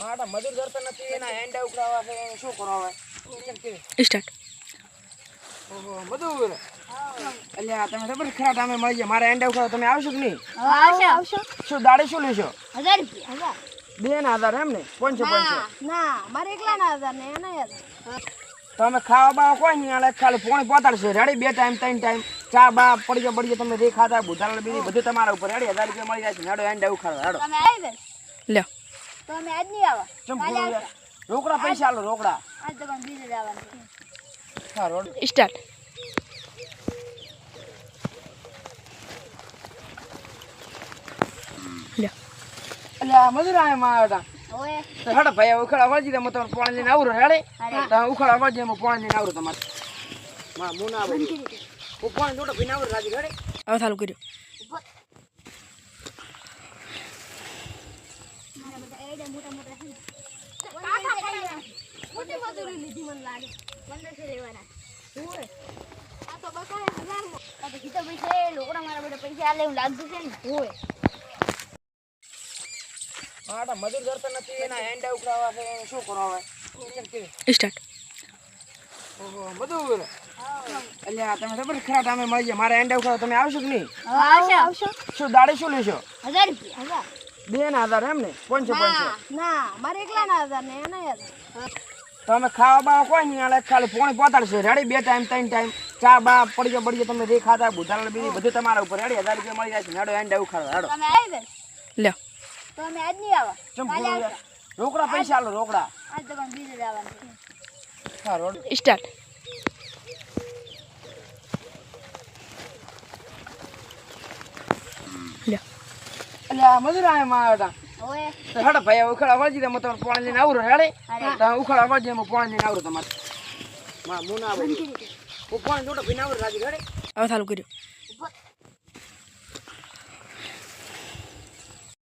આડા મજૂર કરતા નથી એના એંડા ઉકળાવા છે શું કરાવે સ્ટાર્ટ. ઓહો મજૂર અલ્યા તમે ખબર ખરા તમે મળી જાય મારા એંડા ઉકળાવા તમે આવશો કે નહીં આવશો શું દાડે શું લેશો 1000 રૂપિયા 2000 એમ ને 500 ના મારે એકલાના 1000 ને એના 1000 તમે ખાવા બાવા કોઈ નહીં આલે ખાલી પોણી પોતાડશે રેડી 2 ટાઈમ 3 ટાઈમ ચા બા પડી તમે જે ખાતા બુધાળ બીજી બધું તમારા ઉપર રેડી 1000 રૂપિયા મળી જાય છે હેડો એંડા ઉખાડો હેડો તમે આવી દે લ્યો. તો અમે આજ નહીં આવા ચમ રોકડા પૈસા આલો રોકડા આજ તો પણ બીજે જવાનું છે હા રોડ સ્ટાર્ટ. લ્યો. અલ્યા મજૂર આય માં ઓય હેડો ભાઈ ઉખાડા વળજી તમે તમારે પાણી લઈને આવરો હેડે તમે ઉખાડા વળજી હું પાણી લઈને આવરો તમારે માં મુના ભાઈ હું પાણી જોડો પીને આવરો રાજી હેડે હવે ચાલુ કર્યું. મોટી મજૂરી લીધી મને લાગે 1500 લેવાના ઓય આ તો બકાય 1000 માં આ તો કીધા પૈસા એ લોકોના મારા બધા પૈસા આલે એવું લાગતું છે ને ઓય આડા મજૂર કરતા નથી એના એંડા ઉકળાવા છે શું કરાવે સ્ટાર્ટ. ઓહો મજૂર અલ્યા તમે ખબર ખરા તમે મળી જાય મારા એંડા ઉકળાવા તમે આવશો કે નહીં આવશો શું દાડે શું લેશો 1000 રૂપિયા 2000 એમ ને 500 ના મારે એકલાના 1000 ને એના 1000 તમે ખાવા બાવા કોઈ નહીં આલે ખાલી પોણી પોતાડશે રેડી 2 ટાઈમ 3 ટાઈમ ચા બા પડી તમે જે ખાતા બુધાળ બીજી બધું તમારા ઉપર રેડી 1000 રૂપિયા મળી જાય છે હેડો એંડા ઉખાડો હેડો તમે આવી દે લ્યો. તો અમે આજ નહીં આવા ચમ રોકડા પૈસા આલો રોકડા આજ તો પણ બીજે જવાનું છે હા રોડ સ્ટાર્ટ. લ્યો. અલ્યા મજૂર આય માં ઓય હેડો ભાઈ ઉખાડા વળજી તમે તમારે પાણી લઈને આવરો હેડે તમે ઉખાડા વળજી હું પાણી લઈને આવરો તમારે માં મુના ભાઈ હું પાણી જોડો પીને આવરો રાજી હેડે હવે ચાલુ કર્યું.